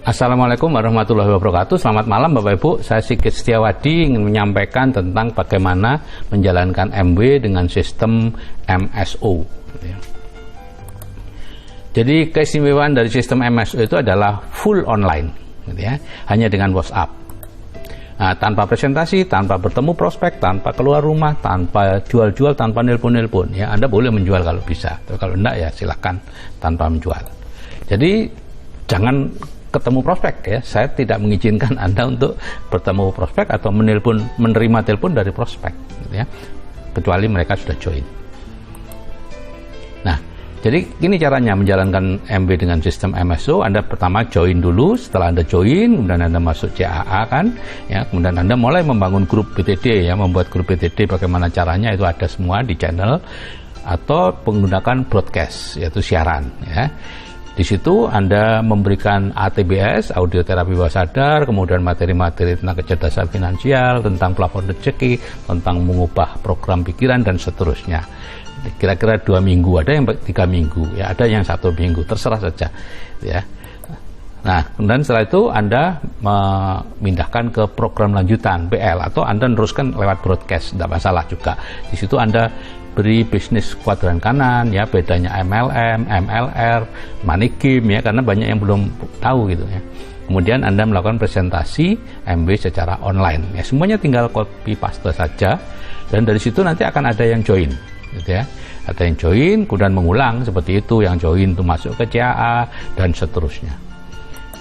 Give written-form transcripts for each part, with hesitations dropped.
Assalamualaikum warahmatullahi wabarakatuh. Selamat malam Bapak Ibu. Saya Sigit Setiawadi ingin menyampaikan tentang bagaimana menjalankan MW dengan sistem MSO. Jadi keistimewaan dari sistem MSO itu adalah full online, hanya dengan WhatsApp. Nah, tanpa presentasi, tanpa bertemu prospek, tanpa keluar rumah, tanpa jual-jual, tanpa nelpon-nelpon. Ya, Anda boleh menjual kalau bisa. Tapi kalau enggak ya silakan tanpa menjual. Jadi jangan ketemu prospek ya. Saya tidak mengizinkan Anda untuk bertemu prospek atau menerima telepon dari prospek, ya. Kecuali mereka sudah join. Nah, jadi ini caranya menjalankan MW dengan sistem MSO. Anda pertama join dulu, setelah Anda join, kemudian Anda masuk CAA kan, ya, kemudian Anda mulai membangun grup BTD ya, membuat grup BTD. Bagaimana caranya itu ada semua di channel atau menggunakan broadcast, yaitu siaran ya. Di situ Anda memberikan ATBS, audio terapi bawah sadar, kemudian materi-materi tentang kecerdasan finansial, tentang plafon rezeki, tentang mengubah program pikiran dan seterusnya. Kira-kira 2 minggu, ada yang 3 minggu, ya, ada yang 1 minggu, terserah saja, ya. Nah, kemudian setelah itu Anda memindahkan ke program lanjutan BL atau Anda meneruskan lewat broadcast, tidak masalah juga. Di situ Anda beri bisnis kuadran kanan, ya, bedanya MLM, MLR, money game, ya, karena banyak yang belum tahu gitu ya. Kemudian Anda melakukan presentasi MW secara online, ya, semuanya tinggal copy paste saja, dan dari situ nanti akan ada yang join, gitu ya. Ada yang join, kemudian mengulang seperti itu, yang join itu masuk ke CAA dan seterusnya.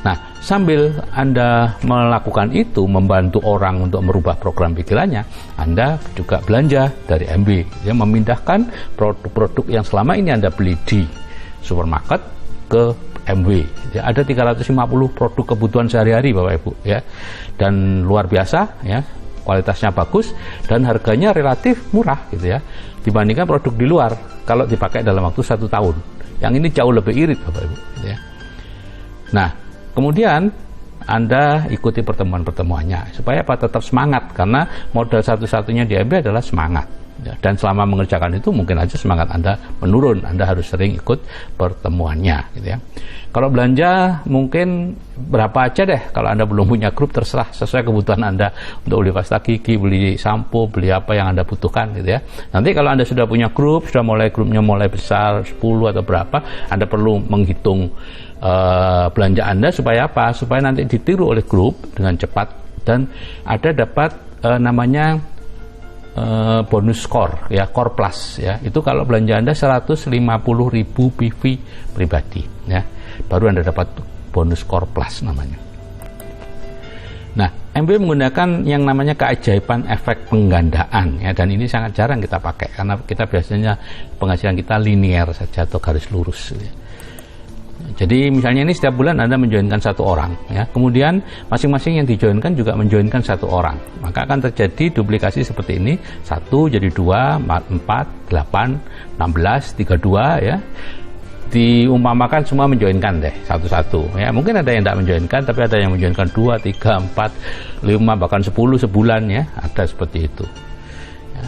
Nah, sambil Anda melakukan itu, membantu orang untuk merubah program pikirannya, Anda juga belanja dari MW, ya, memindahkan produk-produk yang selama ini Anda beli di supermarket ke MW. Ya, ada 350 produk kebutuhan sehari-hari Bapak Ibu, ya, dan luar biasa, ya, kualitasnya bagus dan harganya relatif murah gitu ya, dibandingkan produk di luar kalau dipakai dalam waktu 1 tahun. Yang ini jauh lebih irit Bapak Ibu, ya. Nah, kemudian Anda ikuti pertemuan-pertemuannya supaya apa? Tetap semangat, karena modal satu-satunya di MW adalah semangat, ya. Dan selama mengerjakan itu mungkin aja semangat Anda menurun. Anda harus sering ikut pertemuannya, gitu ya. Kalau belanja mungkin berapa aja deh. Kalau Anda belum punya grup, terserah sesuai kebutuhan Anda, untuk beli pasta gigi, beli sampo, beli apa yang Anda butuhkan, gitu ya. Nanti kalau Anda sudah punya grup, grupnya mulai besar 10 atau berapa, Anda perlu menghitung belanja Anda supaya apa? Supaya nanti ditiru oleh grup dengan cepat dan ada dapat namanya bonus core, ya, core plus, ya. Itu kalau belanja Anda 150.000 PV pribadi, ya, baru Anda dapat bonus core plus namanya. Nah, MW menggunakan yang namanya keajaiban efek penggandaan, ya, dan ini sangat jarang kita pakai karena kita biasanya penghasilan kita linear saja atau garis lurus, ya. Jadi misalnya ini setiap bulan Anda menjoinkan 1 orang, ya. Kemudian masing-masing yang dijoinkan juga menjoinkan 1 orang. Maka akan terjadi duplikasi seperti ini. 1 jadi 2, 4, 8, 16, 32, ya. Diumpamakan semua menjoinkan deh satu-satu, ya. Mungkin ada yang tidak menjoinkan, tapi ada yang menjoinkan 2, 3, 4, 5, bahkan 10 sebulan, ya. Ada seperti itu, ya.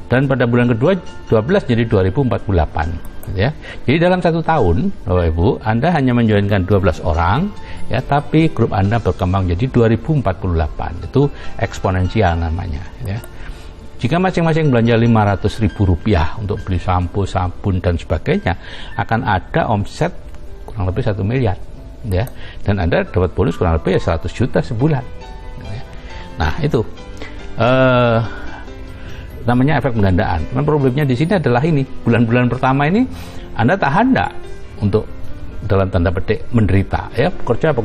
Dan pada bulan kedua 12 jadi 2048, ya. Jadi dalam 1 tahun Bapak Ibu, Anda hanya menjoinkan 12 orang, ya, tapi grup Anda berkembang jadi 2048. Itu eksponensial namanya, ya. Jika masing-masing belanja Rp500.000 untuk beli sampo, sabun dan sebagainya, akan ada omset kurang lebih 1 miliar, ya. Dan Anda dapat bonus kurang lebih 100 juta sebulan, ya. Nah, itu namanya efek penggandaan. Cuman problemnya di sini adalah ini, bulan-bulan pertama ini Anda tahan enggak untuk dalam tanda petik menderita, ya, bekerja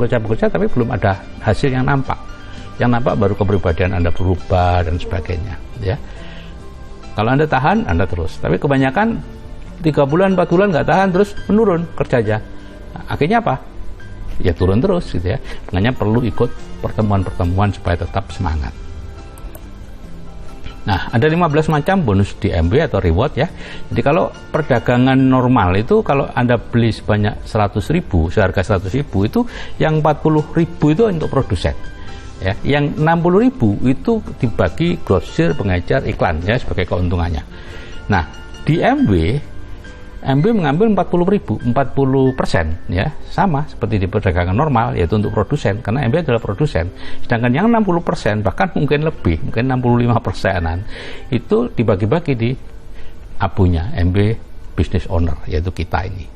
tapi belum ada hasil yang nampak. Yang nampak baru kepribadian Anda berubah dan sebagainya, ya. Kalau Anda tahan, Anda terus. Tapi kebanyakan 3 bulan, 4 bulan nggak tahan, terus menurun kerjanya. Nah, akhirnya apa? Ya turun terus, gitu ya. Makanya perlu ikut pertemuan-pertemuan supaya tetap semangat. Nah, ada 15 macam bonus di MW atau reward, ya. Jadi kalau perdagangan normal itu kalau Anda beli sebanyak 100.000, seharga 100.000 itu yang 40.000 itu untuk produsen. Ya, yang 60.000 itu dibagi grosir, pengecer, iklan, ya, sebagai keuntungannya. Nah, di MW MB mengambil 40% ya, sama seperti di perdagangan normal, yaitu untuk produsen, karena MB adalah produsen. Sedangkan yang 60%, bahkan mungkin lebih, mungkin 65%-an, itu dibagi-bagi di abunya MB business owner, yaitu kita ini.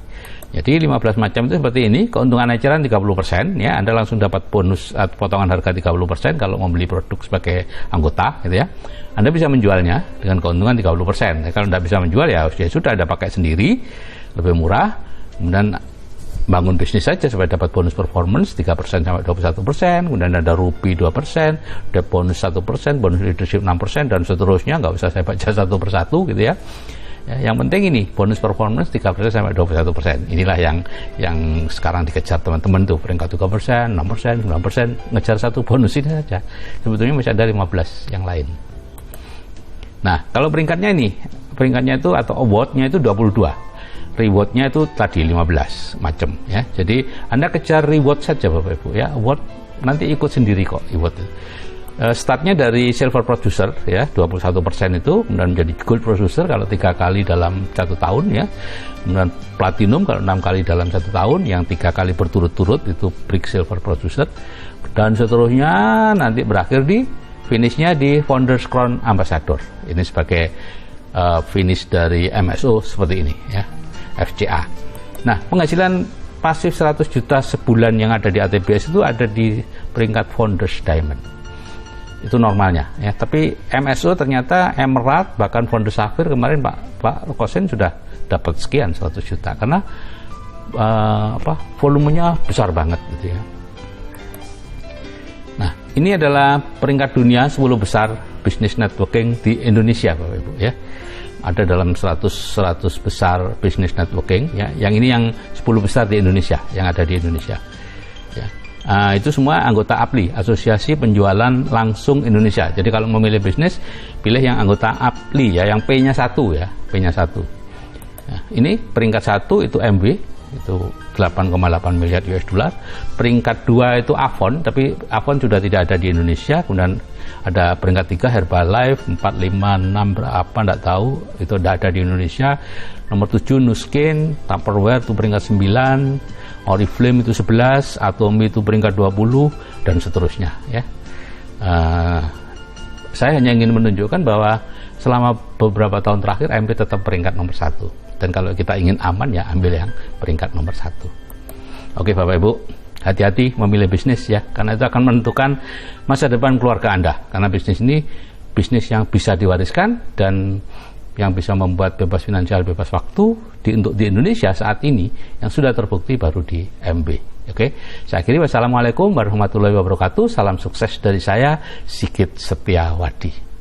Jadi 15 macam itu seperti ini, keuntungan eceran 30%, ya, Anda langsung dapat bonus atau potongan harga 30% kalau membeli produk sebagai anggota, gitu ya. Anda bisa menjualnya dengan keuntungan 30%. Kalau tidak bisa menjual, ya sudah Anda pakai sendiri, lebih murah, kemudian bangun bisnis saja supaya dapat bonus performance 3% sampai 21%, kemudian ada rupi 2%, ada bonus 1%, bonus leadership 6%, dan seterusnya, nggak usah saya baca satu persatu, gitu ya. Ya, yang penting ini bonus performance 3% sampai 21%. Inilah yang sekarang dikejar teman-teman tuh, peringkat 3%, 6%, 9%, ngejar satu bonus ini saja. Sebetulnya masih ada 15 yang lain. Nah, kalau peringkatnya itu atau awardnya itu 22. Rewardnya itu tadi 15 macam, ya. Jadi Anda kejar reward saja Bapak Ibu, ya. Award nanti ikut sendiri kok, reward itu. Startnya dari silver producer, ya, 21% itu, kemudian menjadi gold producer kalau 3 kali dalam 1 tahun, ya, kemudian platinum kalau 6 kali dalam 1 tahun, yang 3 kali berturut-turut itu brick silver producer, dan seterusnya nanti berakhir di finishnya di Founders Crown Ambassador. Ini sebagai finish dari MSO seperti ini, ya, FCA. Nah, penghasilan pasif 100 juta sebulan yang ada di ATBS itu ada di peringkat Founders Diamond. Itu normalnya, ya. Tapi MSO ternyata Emerald, bahkan Founders Sapphire kemarin Pak Kosen sudah dapat sekian 100 juta karena volumenya besar banget, gitu ya. Nah, ini adalah peringkat dunia 10 besar bisnis networking di Indonesia, Bapak Ibu, ya. Ada dalam 100 besar bisnis networking, ya. Yang ini yang 10 besar di Indonesia, yang ada di Indonesia, ya. Itu semua anggota APLI, Asosiasi Penjualan Langsung Indonesia. Jadi kalau memilih bisnis, pilih yang anggota APLI, ya, yang P-nya 1, ya, P-nya 1. Nah, ini peringkat 1 itu MB, itu 8,8 miliar US dollar. Peringkat 2 itu Avon, tapi Avon sudah tidak ada di Indonesia. Kemudian ada peringkat 3 Herbalife, 4, 5, 6 berapa enggak tahu, itu tidak ada di Indonesia. Nomor 7 Nuskin, Tupperware itu peringkat 9, Oriflame itu 11, Atomi itu peringkat 20, dan seterusnya, ya. Saya hanya ingin menunjukkan bahwa selama beberapa tahun terakhir MB tetap peringkat nomor 1. Dan kalau kita ingin aman, ya ambil yang peringkat nomor 1. Oke Bapak Ibu, hati-hati memilih bisnis, ya, karena itu akan menentukan masa depan keluarga Anda. Karena bisnis ini bisnis yang bisa diwariskan dan yang bisa membuat bebas finansial, bebas waktu untuk di Indonesia saat ini, yang sudah terbukti baru di MB. Oke, saya akhiri. Wassalamualaikum warahmatullahi wabarakatuh. Salam sukses dari saya, Sigit Setiawadi.